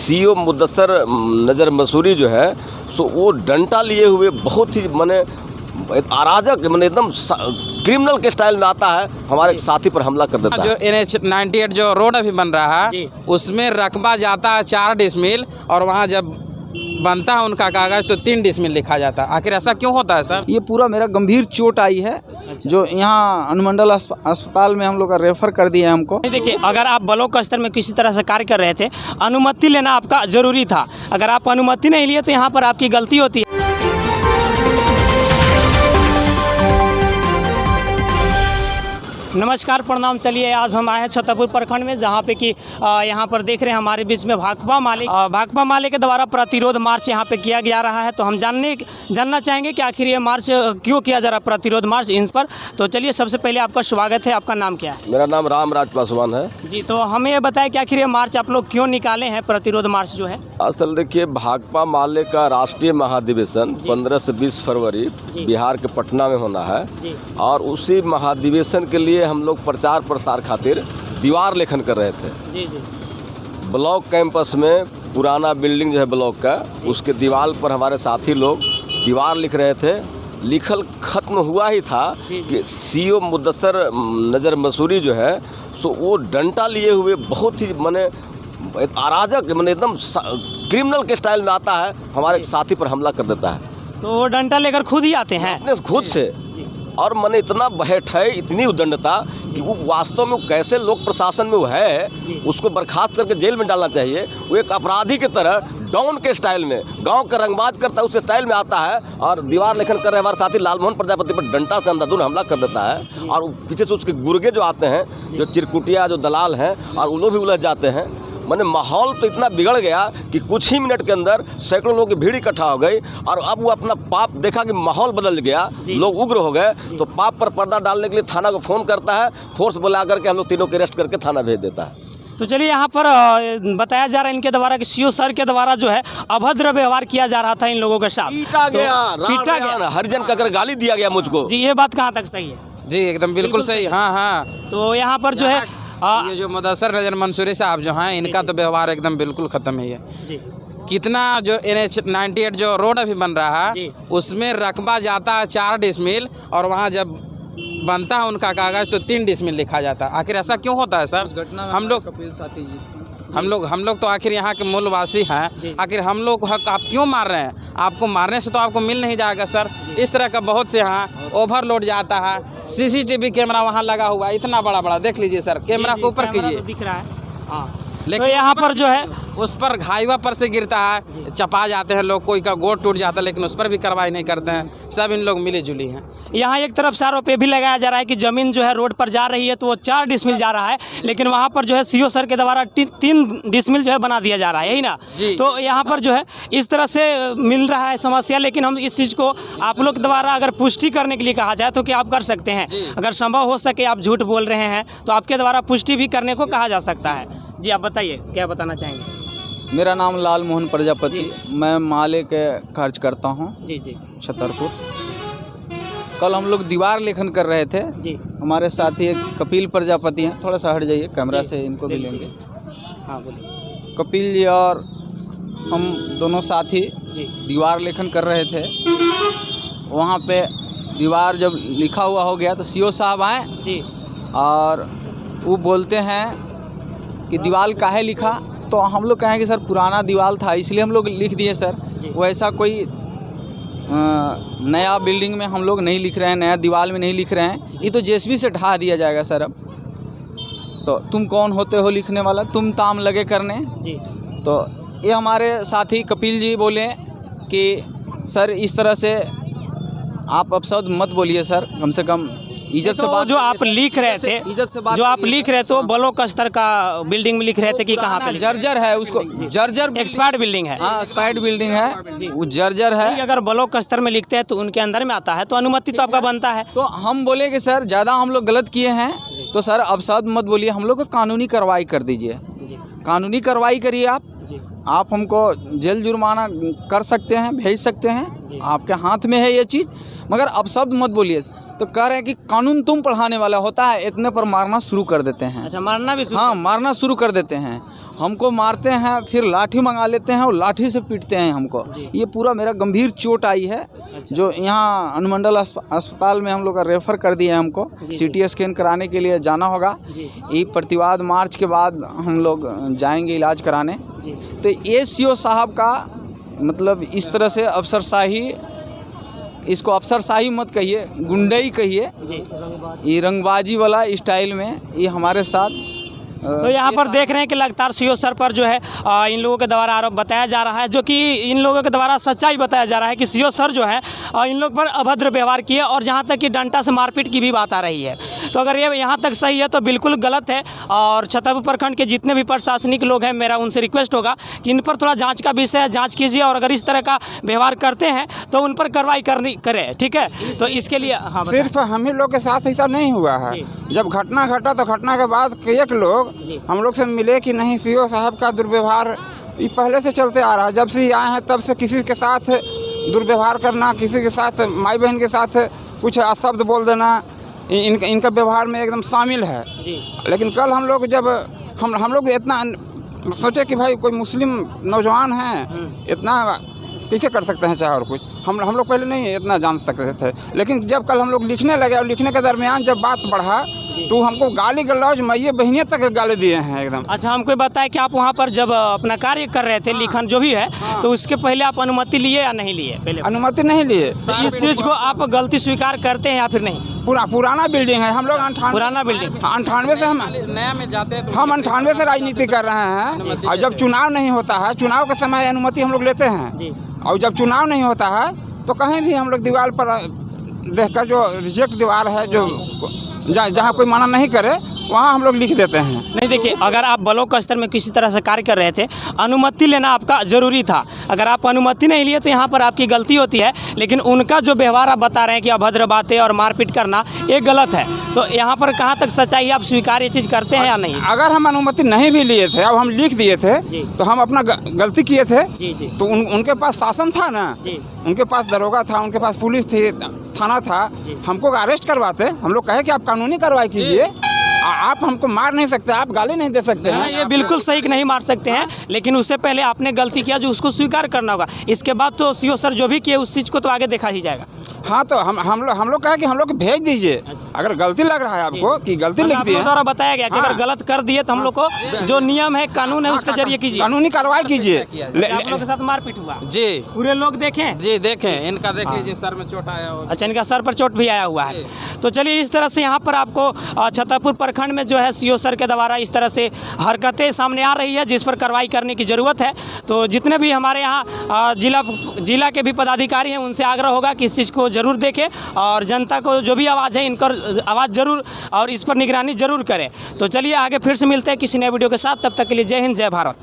CO Mudassar नज़र मसूरी जो है सो वो डंडा लिए हुए बहुत ही माने अराजक माने एकदम क्रिमिनल के स्टाइल में आता है, हमारे एक साथी पर हमला कर देता है। जो NH 98 जो रोड अभी बन रहा है उसमें रकबा जाता है 4 डिसमिल और वहाँ जब बनता है उनका कागज तो 3 डिसमिल लिखा जाता है। आखिर ऐसा क्यों होता है सर? ये पूरा मेरा गंभीर चोट आई है। जो यहाँ अनुमंडल अस्पताल में हम लोग का रेफर कर दिया है हमको। देखिए, अगर आप ब्लॉक स्तर में किसी तरह से कार्य कर रहे थे, अनुमति लेना आपका जरूरी था। अगर आप अनुमति नहीं लिए तो यहाँ पर आपकी गलती होती है। नमस्कार, प्रणाम। चलिए, आज हम आए हैं छतरपुर प्रखंड में, जहाँ पे कि यहाँ पर देख रहे हैं हमारे बीच में भाकपा माले के द्वारा प्रतिरोध मार्च यहाँ पे किया जा रहा है। तो हम जानना चाहेंगे कि आखिर ये मार्च क्यों किया जा रहा है, प्रतिरोध मार्च इन पर। तो चलिए, सबसे पहले आपका स्वागत है। आपका नाम क्या है? मेरा नाम रामराज पासवान है जी। तो हमें ये बताएं कि आखिर ये मार्च आप लोग क्यों निकाले हैं, प्रतिरोध मार्च जो है? असल देखिए, भाकपा माले का राष्ट्रीय महाधिवेशन 15 से 20 फरवरी बिहार के पटना में होना है और उसी महाधिवेशन के लिए हम लोग प्रचार प्रसार खातिर दीवार लेखन कर रहे थे। ब्लॉक कैंपस में पुराना बिल्डिंग जो है ब्लॉक का, उसके दीवार पर हमारे साथी लोग दीवार लिख रहे थे। लिखल खत्म हुआ ही था कि सीओ मुदस्सर नज़र मसूरी जो है सो वो डंडा लिए हुए बहुत ही माने अराजक माने एकदम क्रिमिनल के स्टाइल में आता है, हमारे एक साथी पर हमला कर देता है। तो वो डंडा लेकर खुद ही आते हैं? अपने खुद से। और मैंने इतना बहट है, इतनी उद्दंडता कि वो वास्तव में कैसे लोक प्रशासन में वो है, उसको बर्खास्त करके जेल में डालना चाहिए। वो एक अपराधी की तरह डॉन के स्टाइल में, गांव का रंगबाज करता है उस स्टाइल में आता है और दीवार लेखन कर रहे हमारे साथी लालमोहन प्रजापति पर डंडा से अंधाधुंध हमला कर देता है। और पीछे से उसके गुर्गे जो आते हैं, जो चिरकुटिया जो दलाल हैं, और वो लोग भी उलझ जाते हैं। मैंने माहौल तो इतना बिगड़ गया कि कुछ ही मिनट के अंदर सैकड़ों लोगों की भीड़ इकट्ठा हो गई। और अब वो अपना पाप देखा कि माहौल बदल गया, लोग उग्र हो गए, तो पाप पर पर्दा डालने के लिए थाना को फ़ोन करता है, फोर्स बुला करके हम लोग तीनों को अरेस्ट करके थाना भेज देता है। तो चलिए, यहाँ पर बताया जा रहा है इनके द्वारा कि सीओ सर के द्वारा जो है अभद्र व्यवहार किया जा रहा था इन लोगों के साथ। पीटा गया, हरिजन का कर गाली दिया गया मुझको। जी, ये बात कहाँ तक सही है? जी, एकदम बिल्कुल सही। हाँ। तो यहाँ पर जो है ये जो मुदस्सर नज़र मंसूरी साहब जो हैं, इनका तो व्यवहार एकदम बिल्कुल ख़त्म ही है। कितना जो NH 98 जो रोड अभी बन रहा है उसमें रकबा जाता है 4 डिसमिल और वहाँ जब बनता है उनका कागज तो 3 डिसमिल लिखा जाता है। आखिर ऐसा क्यों होता है सर? हम लोग तो आखिर यहाँ के मूलवासी हैं। आखिर हम लोग हक आप क्यों मार रहे हैं? आपको मारने से तो आपको मिल नहीं जाएगा सर। इस तरह का बहुत से यहाँ ओवरलोड जाता है। CCTV कैमरा वहाँ लगा हुआ है, इतना बड़ा देख लीजिए सर, कैमरा को ऊपर कीजिए, दिख रहा है। लेकिन तो यहाँ पर जो है उस पर हाईवा पर से गिरता है, चपा जाते हैं लोग, कोई का गोड़ टूट जाता है, लेकिन उस पर भी कार्रवाई नहीं करते हैं। सब इन लोग मिली जुली हैं। यहाँ एक तरफ से आरोप भी लगाया जा रहा है कि ज़मीन जो है रोड पर जा रही है तो वो 4 डिसमिल जा रहा है, लेकिन वहाँ पर जो है सीओ सर के द्वारा 3 डिसमिल जो है बना दिया जा रहा है, यही ना? तो यहाँ पर जो है इस तरह से मिल रहा है समस्या। लेकिन हम इस चीज़ को आप लोग द्वारा अगर पुष्टि करने के लिए कहा जाए तो क्या आप कर सकते हैं? अगर संभव हो सके, आप झूठ बोल रहे हैं तो आपके द्वारा पुष्टि भी करने को कहा जा सकता है। जी, आप बताइए, क्या बताना चाहेंगे? मेरा नाम लालमोहन प्रजापति, मैं माले के कार्य करता हूँ जी छतरपुर। कल हम लोग दीवार लेखन कर रहे थे जी। हमारे साथी एक कपिल प्रजापति हैं, थोड़ा सा हट जाइए, कैमरा से इनको भी लेंगे। हाँ, बोलिए। कपिल जी और हम दोनों साथी दीवार लेखन कर रहे थे। वहाँ पे दीवार जब लिखा हुआ हो गया तो सीओ साहब आए जी और वो बोलते हैं कि दीवार काहे लिखा? तो हम लोग कहें कि सर पुराना दीवार था इसलिए हम लोग लिख दिए सर। वैसा कोई नया बिल्डिंग में हम लोग नहीं लिख रहे हैं, नया दीवार में नहीं लिख रहे हैं। ये तो जेसीबी से ढा दिया जाएगा सर। अब तो तुम कौन होते हो लिखने वाला, तुम ताम लगे करने जी। तो ये हमारे साथी कपिल जी बोले कि सर इस तरह से आप अपशब्द मत बोलिए सर, कम से कम इज्जत से बात। जो आप लिख रहे थे, इज्जत से बात, जो आप लिख रहे थे वो ब्लॉक स्तर का बिल्डिंग में लिख रहे थे कि कहाँ पे? जर्जर है उसको, जर्जर एक्सपायर्ड बिल्डिंग है। हाँ, एक्सपायर्ड बिल्डिंग है, वो जर्जर है। अगर ब्लॉक स्तर में लिखते हैं तो उनके अंदर में आता है तो अनुमति तो आपका बनता है। तो हम बोले कि सर ज़्यादा हम लोग गलत किए हैं तो सर अपशब्द मत बोलिए, हम लोग को कानूनी कार्रवाई कर दीजिए। कानूनी कार्रवाई करिए आप हमको जेल जुर्माना कर सकते हैं, भेज सकते हैं, आपके हाथ में है ये चीज़, मगर अपशब्द मत बोलिए। तो कह रहे हैं कि कानून तुम पढ़ाने वाला होता है, इतने पर मारना शुरू कर देते हैं। अच्छा, मारना भी? हाँ, मारना शुरू कर देते हैं। हमको मारते हैं, फिर लाठी मंगा लेते हैं और लाठी से पीटते हैं हमको। ये पूरा मेरा गंभीर चोट आई है। जो यहाँ अनुमंडल अस्पताल में हम लोग का रेफ़र कर दिए हैं हमको। CT स्कैन कराने के लिए जाना होगा। ये प्रतिवाद मार्च के बाद हम लोग जाएंगे इलाज कराने। तो ACO साहब का मतलब इस तरह से अफसरशाही, इसको अफसरशाही मत कहिए, गुंडई कहिए, ये रंगबाजी वाला स्टाइल में ये हमारे साथ। तो यहाँ पर देख रहे हैं कि लगातार CO सर पर जो है इन लोगों के द्वारा आरोप बताया जा रहा है, जो कि इन लोगों के द्वारा सच्चाई बताया जा रहा है कि CO सर जो है इन लोग पर अभद्र व्यवहार किए और जहाँ तक कि डंडा से मारपीट की भी बात आ रही है। तो अगर ये यहाँ तक सही है तो बिल्कुल गलत है। और छतरपुर प्रखंड के जितने भी प्रशासनिक लोग हैं, मेरा उनसे रिक्वेस्ट होगा कि इन पर थोड़ा जाँच का विषय है, जाँच कीजिए और अगर इस तरह का व्यवहार करते हैं तो उन पर कार्रवाई करें, ठीक है। तो इसके लिए हाँ, सिर्फ हम ही लोग के साथ ऐसा नहीं हुआ है। जब घटना घटा तो घटना के बाद एक लोग हम लोग से मिले कि नहीं, CO साहब का दुर्व्यवहार ये पहले से चलते आ रहा है। जब से ये आए हैं तब से किसी के साथ दुर्व्यवहार करना, किसी के साथ माई बहन के साथ कुछ अशब्द बोल देना, इनका व्यवहार में एकदम शामिल है। लेकिन कल हम लोग जब हम लोग इतना सोचे कि भाई कोई मुस्लिम नौजवान हैं, इतना कैसे कर सकते हैं चाहे और कुछ, हम लोग पहले नहीं इतना जान सकते थे। लेकिन जब कल हम लोग लिखने लगे और लिखने के दरमियान जब बात बढ़ा तो हमको गाली गलौज मैये बहनिया तक गाली दिए हैं एकदम। अच्छा, हमको बताया कि आप वहाँ पर जब अपना कार्य कर रहे थे, लिखन जो भी है, तो उसके पहले आप अनुमति लिए या नहीं लिए? पहले अनुमति नहीं लिए। तो इस चीज़ को आप गलती स्वीकार करते हैं या फिर नहीं? पुराना बिल्डिंग है, हम लोग 98 पुराना बिल्डिंग 98 से हम नया में जाते हैं तो हम 98 से राजनीति कर रहे हैं। और जब चुनाव नहीं होता है, चुनाव के समय अनुमति हम लोग लेते हैं। और जब चुनाव नहीं होता है तो कहीं भी हम लोग दीवार पर देखकर, जो रिजेक्ट दीवार है, जो जहाँ कोई मना नहीं करे वहाँ हम लोग लिख देते हैं। नहीं, देखिए, अगर आप ब्लॉक स्तर में किसी तरह से कार्य कर रहे थे, अनुमति लेना आपका ज़रूरी था। अगर आप अनुमति नहीं लिए तो यहाँ पर आपकी गलती होती है। लेकिन उनका जो व्यवहार आप बता रहे हैं कि अभद्र बातें और मारपीट करना, ये गलत है। तो यहाँ पर कहाँ तक सच्चाई, आप स्वीकार ये चीज़ करते हैं या नहीं? अगर हम अनुमति नहीं भी लिए थे और हम लिख दिए थे तो हम अपना गलती किए थे। तो उनके पास शासन था ना, उनके पास दरोगा था, उनके पास पुलिस थी, थाना था, हमको अरेस्ट करवाते। हम लोग कहे कि आप कानूनी कार्रवाई कीजिए, आप हमको मार नहीं सकते, आप गाली नहीं दे सकते हैं। ये बिल्कुल सही कि नहीं मार सकते हैं, लेकिन उससे पहले आपने गलती किया जो उसको स्वीकार करना होगा। इसके बाद तो CO सर जो भी किए उस चीज़ को तो आगे देखा ही जाएगा। हाँ, तो हम लोग कहे कि हम लोग भेज दीजिए। अगर गलती लग रहा है आपको कि गलती लिख दी है, द्वारा बताया गया कि अगर गलत कर दिए तो हम लोग को जो नियम है, कानून है, उसके जरिए कीजिए, कानूनी कार्रवाई कीजिए। आप लोग के साथ मारपीट हुआ जी, पूरे लोग देखें? जी देखें, इनका देख लीजिए, सर में चोट आया हो। अच्छा, इनका सर पर चोट भी आया हुआ है। तो चलिए, इस तरह से यहाँ पर आपको छतरपुर प्रखंड में जो है CO सर के द्वारा इस तरह से हरकतें सामने आ रही है, जिस पर कार्रवाई करने की ज़रूरत है। तो जितने भी हमारे यहाँ जिला के भी पदाधिकारी हैं, उनसे आग्रह होगा कि इस चीज़ को ज़रूर देखें और जनता को जो भी आवाज़ है, इनका आवाज़ ज़रूर और इस पर निगरानी ज़रूर करें। तो चलिए, आगे फिर से मिलते हैं किसी नए वीडियो के साथ। तब तक के लिए जय हिंद, जय भारत।